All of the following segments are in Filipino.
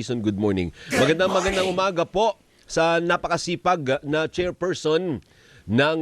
Good morning. Magandang umaga po sa napakasipag na chairperson ng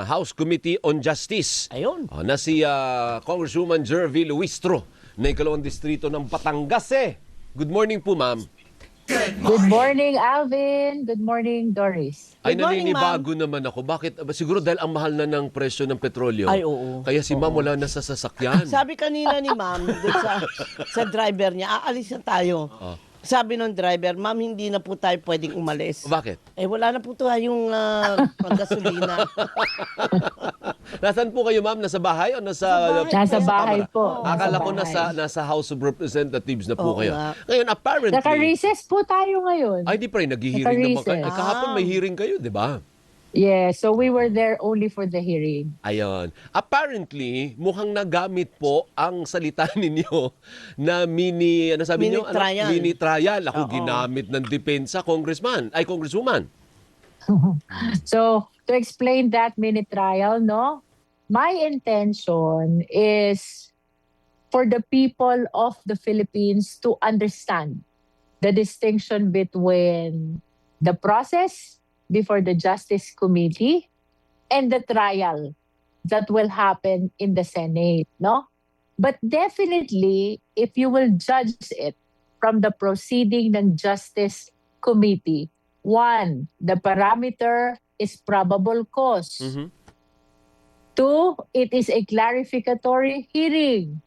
House Committee on Justice. Ayun. Na si Congresswoman Jervy Luistro na ikalawang distrito ng Batangas Good morning po, ma'am. Good morning, Alvin. Good morning, Doris. Ay, Good morning, naninibago naman ako. Bakit? Siguro dahil ang mahal na ng presyo ng petrolyo. Ay, oo. Kaya si ma'am wala na sa sasakyan. Sabi kanina ni ma'am, dun sa driver niya, aalis na tayo. Sabi ng driver, ma'am, hindi na po tayo pwedeng umalis. Bakit? Wala na po tayong panggasolina. Nasaan po kayo, ma'am? Nasa bahay o nasa... Nasa bahay po. Akala ko bahay. nasa House of Representatives na po Oo kayo. nga. Ngayon, apparently... Naka-recess po tayo ngayon. Ay, di pa rin. Nag-hearing naman kayo. Ay, Naka-recess. kahapon may hearing kayo, di ba? Yeah, so we were there only for the hearing. Ayon. Apparently, mukhang nagamit po ang salita ninyo na mini, ano sabi Mini niyo? trial. Mini trial. Ako Oo. ginamit ng depensa, congresswoman. So, to explain that mini trial, no? My intention is for the people of the Philippines to understand the distinction between the process before the Justice Committee and the trial that will happen in the Senate, no? But definitely, if you will judge it from the proceeding ng Justice Committee, one, the parameter is probable cause. Mhm. Two, it is a clarificatory hearing.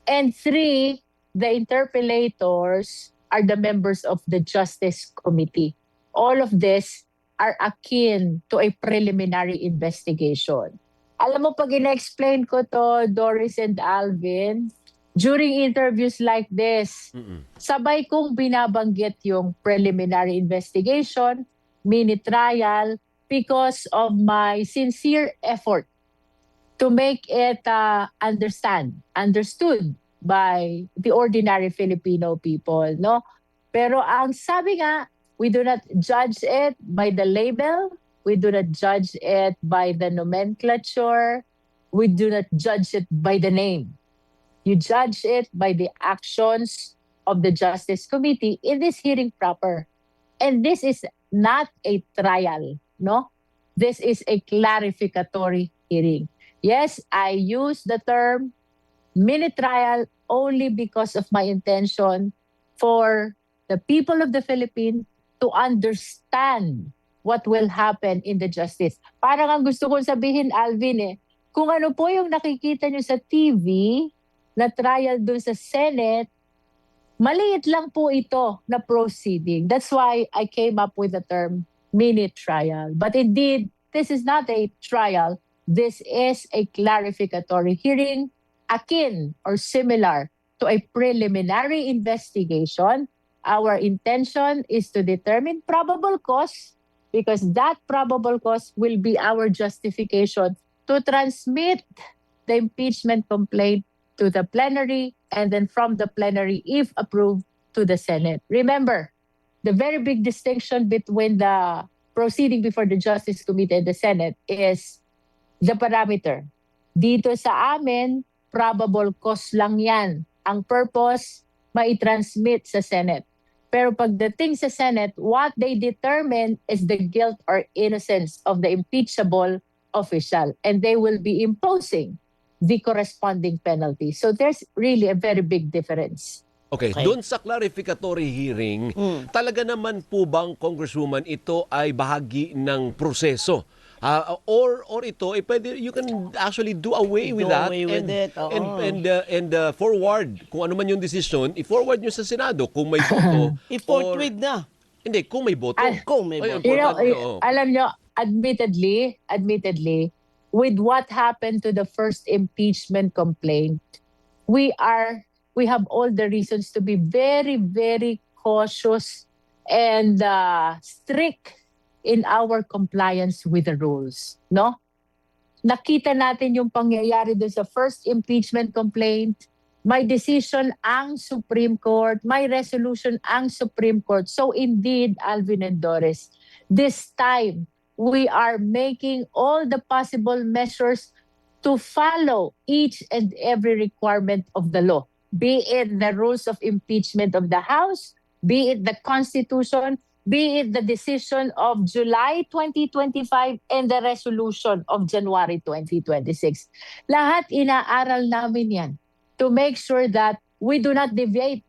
And three, the interpellators are the members of the Justice Committee. All of this are akin to a preliminary investigation. Alam mo, pag ina-explain ko to, Doris and Alvin, during interviews like this, Mm-mm. sabay kong binabanggit yung preliminary investigation, mini trial, because of my sincere effort to make it understood by the ordinary Filipino people, no? Pero ang sabi nga, we do not judge it by the label. We do not judge it by the nomenclature. We do not judge it by the name. You judge it by the actions of the Justice Committee in this hearing proper. And this is not a trial, no? This is a clarificatory hearing. Yes, I use the term mini trial only because of my intention for the people of the Philippines to understand what will happen in the justice. Parang ang gusto kong sabihin, Alvin, kung ano po yung nakikita nyo sa TV na trial dun sa Senate, maliit lang po ito na proceeding. That's why I came up with the term mini trial. But indeed, this is not a trial. This is a clarificatory hearing akin or similar to a preliminary investigation. Our intention is to determine probable cause because that probable cause will be our justification to transmit the impeachment complaint to the plenary and then from the plenary, if approved, to the Senate. Remember, the very big distinction between the proceeding before the Justice Committee and the Senate is the parameter. Dito sa amin, probable cause lang yan. Ang purpose, mai-transmit sa Senate. Pero pagdating sa Senate, what they determine is the guilt or innocence of the impeachable official. And they will be imposing the corresponding penalty. So there's really a very big difference. Okay, doon sa clarificatory hearing, talaga naman po bang, Congresswoman, ito ay bahagi ng proseso? Or ito, pwede, you can actually do away with that and forward, kung ano man yung decision, i-forward nyo sa Senado kung may boto. I-forthwith na. Hindi, kung may boto. Kung may Ay, boto. Alam nyo, admittedly, with what happened to the first impeachment complaint, we have all the reasons to be very, very cautious and strict in our compliance with the rules, no? Nakita natin yung pangyayari doon sa first impeachment complaint. May decision ang Supreme Court, may resolution ang Supreme Court. So indeed, Alvin and Doris, this time we are making all the possible measures to follow each and every requirement of the law, be it the rules of impeachment of the House, be it the Constitution, be it the decision of July 2025 and the resolution of January 2026. Lahat inaaral namin yan to make sure that we do not deviate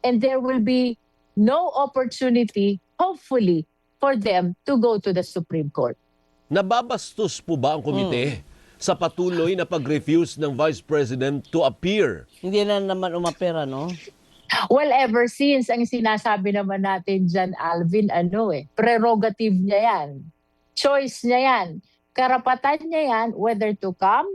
and there will be no opportunity, hopefully, for them to go to the Supreme Court. Nababastos po ba ang komite sa patuloy na pag-refuse ng Vice President to appear? Hindi na naman umapera, no? Well, ever since, ang sinasabi naman natin dyan, Alvin, prerogative niya yan. Choice niya yan. Karapatan niya yan whether to come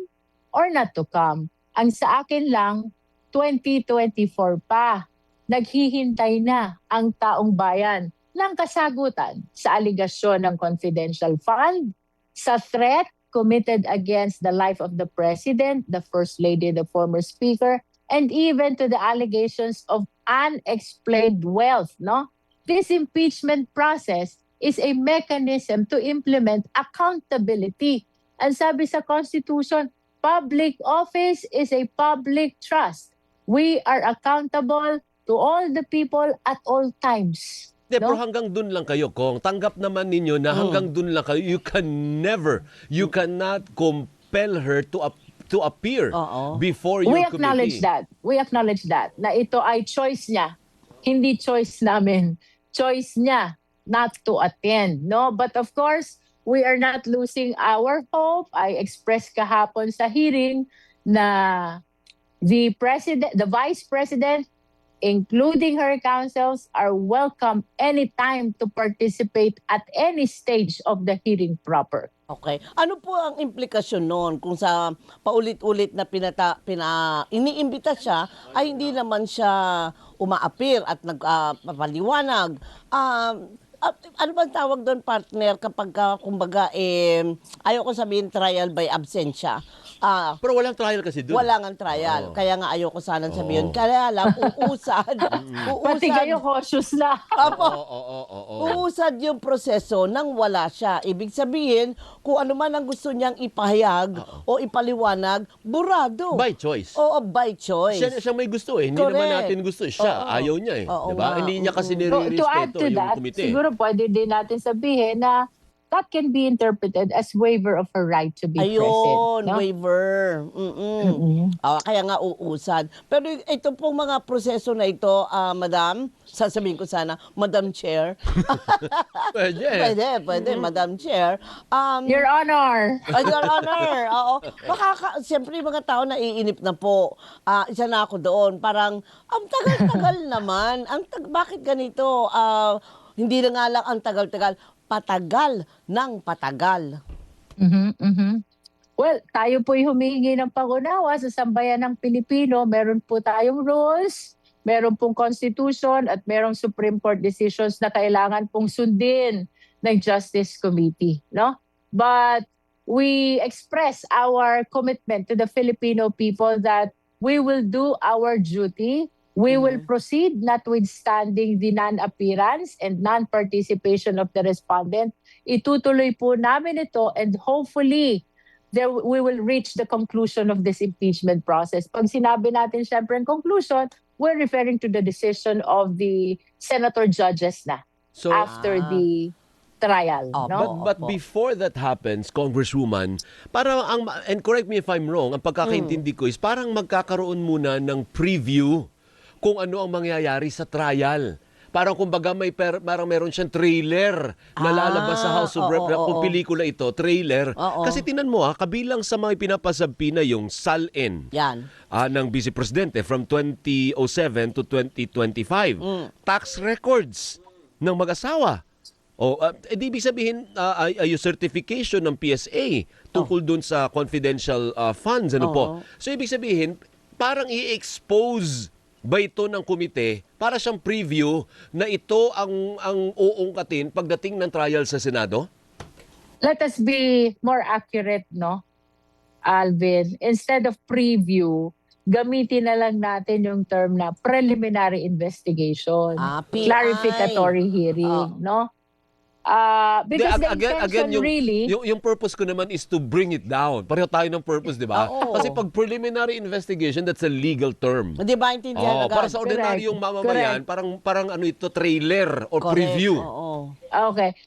or not to come. Ang sa akin lang, 2024 pa. Naghihintay na ang taong bayan ng kasagutan sa aligasyon ng confidential fund, sa threat committed against the life of the President, the First Lady, the former Speaker, and even to the allegations of unexplained wealth. No? This impeachment process is a mechanism to implement accountability. Ang sabi sa Constitution, public office is a public trust. We are accountable to all the people at all times. Pero hanggang dun lang kayo, Kong. Tanggap naman ninyo na hanggang dun lang kayo. You cannot compel her to appear before your committee. We acknowledge that. Na ito ay choice niya. Hindi choice namin. Choice niya not to attend. No? But of course, we are not losing our hope. I expressed kahapon sa hearing na the Vice President, including her counsels, are welcome anytime to participate at any stage of the hearing proper. Okay. Ano po ang implikasyon noon kung sa paulit-ulit na iniimbita siya ay hindi naman siya uma-appear at nagpapaliwanag? Ano bang tawag doon, partner, kapag kumbaga ayoko sabihin trial by absentia? Pero walang trial kasi doon. Wala nga trial. Kaya nga ayoko sanang sabihin. Kaya lang, uusad. Pati kayo cautious na. Uusad yung proseso nang wala siya. Ibig sabihin, kung ano man ang gusto niyang ipahayag o ipaliwanag, burado. By choice. Oo, by choice. Siya may gusto eh. Hindi Correct. naman natin gusto. Siya, ayaw niya eh. Diba? Hindi niya kasi To add nire-respeto to yung that, komite. siguro pwede din natin sabihin na that can be interpreted as waiver of her right to be present. Ayun, No? waiver. Kaya nga uusad. Pero ito pong mga proseso na ito, Madam, sasabihin ko sana, Madam Chair. Pwede, Madam Chair. Your Honor. Your Honor, oo. Siyempre yung mga tao naiinip na po. Isa na ako doon. Parang, ang tagal-tagal naman. Bakit ganito? Hindi na nga lang ang tagal-tagal. Patagal ng patagal. Well, tayo po'y humihingi ng pangunawa sa sambayan ng Pilipino. Meron po tayong rules, meron pong Constitution, at merong Supreme Court decisions na kailangan pong sundin ng Justice Committee. No? But we express our commitment to the Filipino people that we will do our duty. We will proceed notwithstanding the non-appearance and non-participation of the respondent. Itutuloy po namin ito and hopefully we will reach the conclusion of this impeachment process. Pag sinabi natin syempre in conclusion, we're referring to the decision of the senator judges na after the trial. No? But before that happens, Congresswoman, parang and correct me if I'm wrong, ang pagkakaintindi ko is parang magkakaroon muna ng preview kung ano ang mangyayari sa trial. Parang kumbaga parang meron siyang trailer na lalabas sa House of Rep. Kung pelikula ito, trailer. Kasi tinan mo kabilang sa mga pinapasabpi na yung SALN ng Vice Presidente from 2007 to 2025. Tax records ng mag-asawa. Ibig sabihin, yung certification ng PSA tungkol dun sa confidential funds. So ibig sabihin, parang i-expose ba ito ng komite para siyang preview na ito ang uungkatin pagdating ng trial sa Senado? Let us be more accurate, no, Alvin. Instead of preview, gamitin na lang natin yung term na preliminary investigation, PI. clarificatory hearing, no? Because the Again, intention really... yung purpose ko naman is to bring it down. Pareho tayo ng purpose, di ba? Oo. Kasi pag preliminary investigation, that's a legal term. Hindi ba intindihan agad? Para sa ordinaryong mamamayan, parang ano ito, trailer or Correct. preview. Oo. Okay,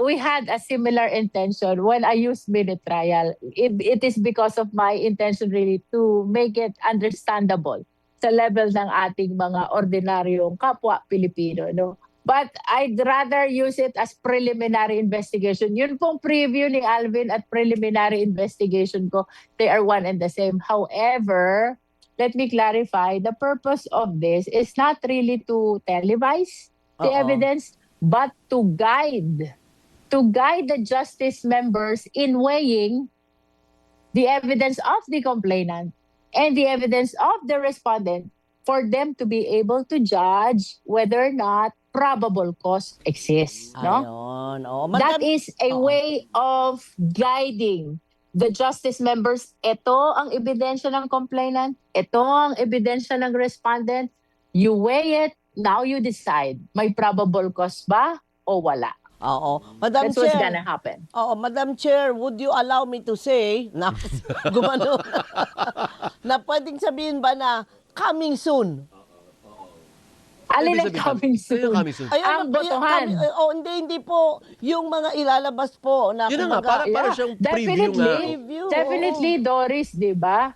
we had a similar intention when I used minute trial. It is because of my intention really to make it understandable sa level ng ating mga ordinaryong kapwa Pilipino, no? But I'd rather use it as preliminary investigation. Yun pong preview ni Alvin at preliminary investigation ko, they are one and the same. However, let me clarify, the purpose of this is not really to televise the evidence, but to guide the justice members in weighing the evidence of the complainant and the evidence of the respondent for them to be able to judge whether or not probable cause exists. No? Ayun. Oo. That is a way of guiding the justice members. Ito ang ebidensya ng complainant. Ito ang ebidensya ng respondent. You weigh it. Now you decide. May probable cause ba o wala? Oo. Madam That's what's Chair. gonna happen. Oo, Madam Chair, would you allow me to say na gumano na pwedeng sabihin ba na coming soon? Alin Ibig ang sabihin, coming ano soon? yung coming soon? Ang botohan. Hindi po yung mga ilalabas po na Yun na nga, kumbaga, para siyang preview nga. Preview, Definitely, Doris, di ba?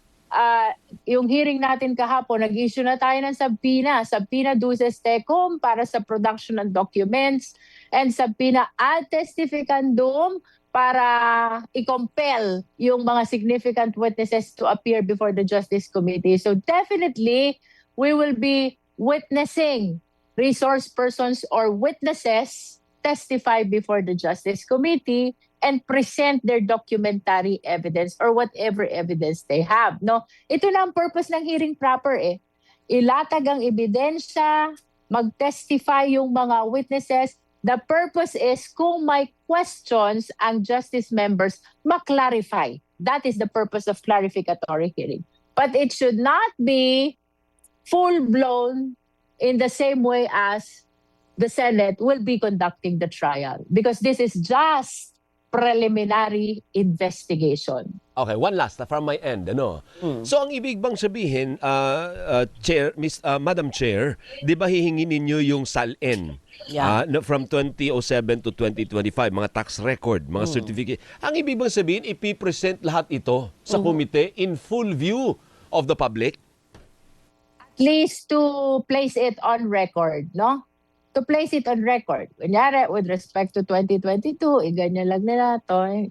Yung hearing natin kahapon, nag-issue na tayo ng subpoena duces tecum para sa production ng documents and subpoena ad testificandum para i-compel yung mga significant witnesses to appear before the Justice Committee. So definitely, we will be witnessing resource persons or witnesses testify before the Justice Committee and present their documentary evidence or whatever evidence they have. No, ito na ang purpose ng hearing proper eh. Ilatag ang ebidensya, mag-testify yung mga witnesses. The purpose is kung may questions ang justice members, ma-clarify. That is the purpose of clarificatory hearing. But it should not be full-blown in the same way as the Senate will be conducting the trial because this is just preliminary investigation. Okay, one last from my end, ano. So ang ibig bang sabihin, Chair, Madam Chair, 'di ba hihingin ninyo yung SALN? From 2007 to 2025, mga tax record, mga certificate. Ang ibig bang sabihin, ipipresent lahat ito sa komite in full view of the public? At least to place it on record, no? To place it on record. Kunyari, with respect to 2022, ganyan lang nila to.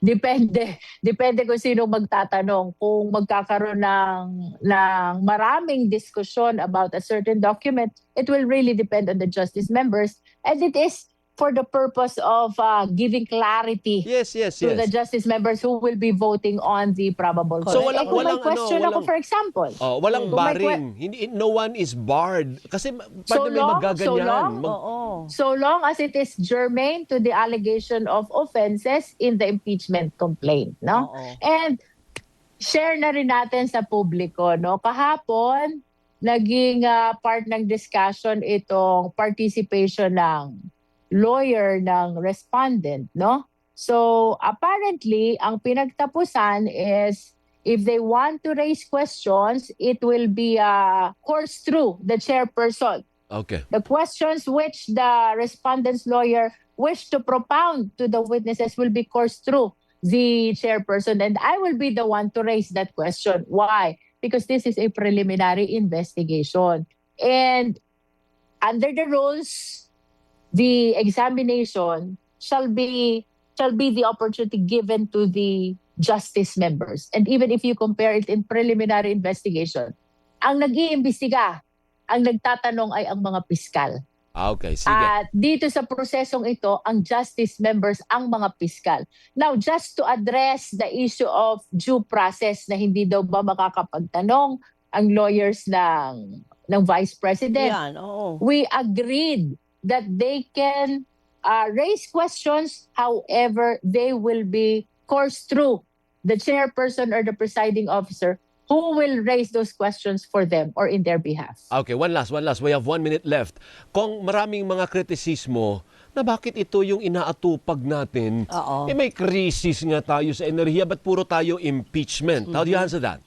Depende kung sino magtatanong. Kung magkakaroon ng maraming diskusyon about a certain document, it will really depend on the justice members. And it is for the purpose of giving clarity Yes. to the justice members who will be voting on the probable cause. So walang- kung may walang question ano, ako, for example. Walang Kung may barring. No one is barred. Kasi pag may magaganyan. So long as it is germane to the allegation of offenses in the impeachment complaint, no? And share na rin natin sa publiko, no? Kahapon, naging part ng discussion itong participation ng lawyer ng respondent, no? So apparently, ang pinagtapusan is if they want to raise questions, it will be coursed through the chairperson. Okay. The questions which the respondent's lawyer wish to propound to the witnesses will be coursed through the chairperson, and I will be the one to raise that question. Why? Because this is a preliminary investigation. And under the rules, the examination shall be the opportunity given to the justice members. And even if you compare it in preliminary investigation, ang nag-iimbestiga, ang nagtatanong ay ang mga piskal. Okay, sige. At dito sa prosesong ito, ang justice members ang mga piskal. Now, just to address the issue of due process na hindi daw ba makakapagtanong ang lawyers ng Vice President, we agreed that they can raise questions, however, they will be coursed through the chairperson or the presiding officer who will raise those questions for them or in their behalf. Okay, one last. We have 1 minute left. Kung maraming mga kritisismo na bakit ito yung inaatupag natin. Oo. May crisis nga tayo sa enerhiya, ba't puro tayo impeachment? How do you answer that?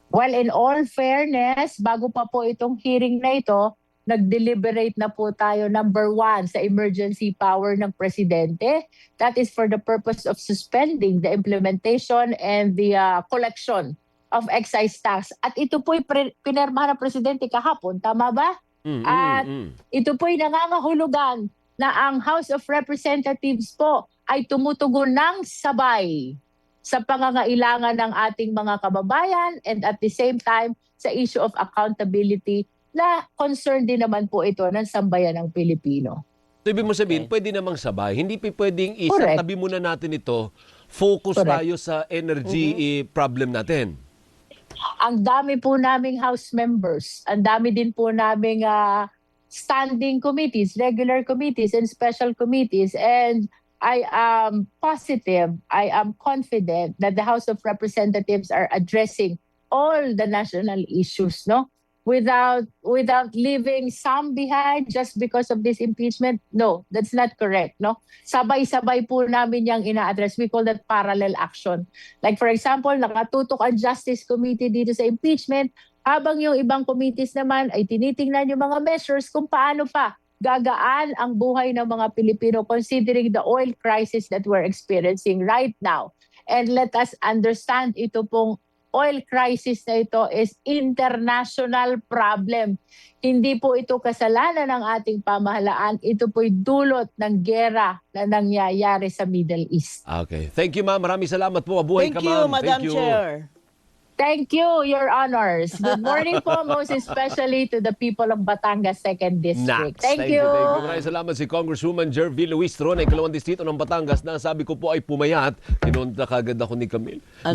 Well, in all fairness, bago pa po itong hearing na ito, nag-deliberate na po tayo, number 1, sa emergency power ng presidente. That is for the purpose of suspending the implementation and the collection of excise tax. At ito po'y pinirmahan ng presidente kahapon, tama ba? At ito po'y nangangahulugan na ang House of Representatives po ay tumutugon ng sabay sa pangangailangan ng ating mga kababayan and at the same time sa issue of accountability na concern din naman po ito ng sambayan ng Pilipino. So, ibig mo sabihin, pwede namang sabay. Hindi pwedeng Correct. tabi muna natin ito. Focus Correct. tayo sa energy problem natin. Ang dami po naming House members, ang dami din po naming standing committees, regular committees and special committees, and I am positive, I am confident that the House of Representatives are addressing all the national issues, no? Without leaving some behind just because of this impeachment. No, that's not correct, no? Sabay-sabay po namin yang ina-address. We call that parallel action. Like for example, nakatutok ang Justice Committee dito sa impeachment, habang yung ibang committees naman ay tinitingnan yung mga measures kung paano pa gagaan ang buhay ng mga Pilipino considering the oil crisis that we're experiencing right now. And let us understand, ito pong oil crisis na ito is international problem. Hindi po ito kasalanan ng ating pamahalaan. Ito po'y dulot ng gera na nangyayari sa Middle East. Okay. Thank you, ma'am. Maraming salamat po. Mabuhay Thank ka, you, ma'am. Madam Chair. Thank you, Your Honors. Good morning po, most especially to the people of Batangas 2nd District. Nax. Thank you. Thank you. Maraming salamat si Congresswoman Jervie Luistro na 2nd distrito ng Batangas na sabi ko po ay pumayat. Kinunta kagad ako ni Camille.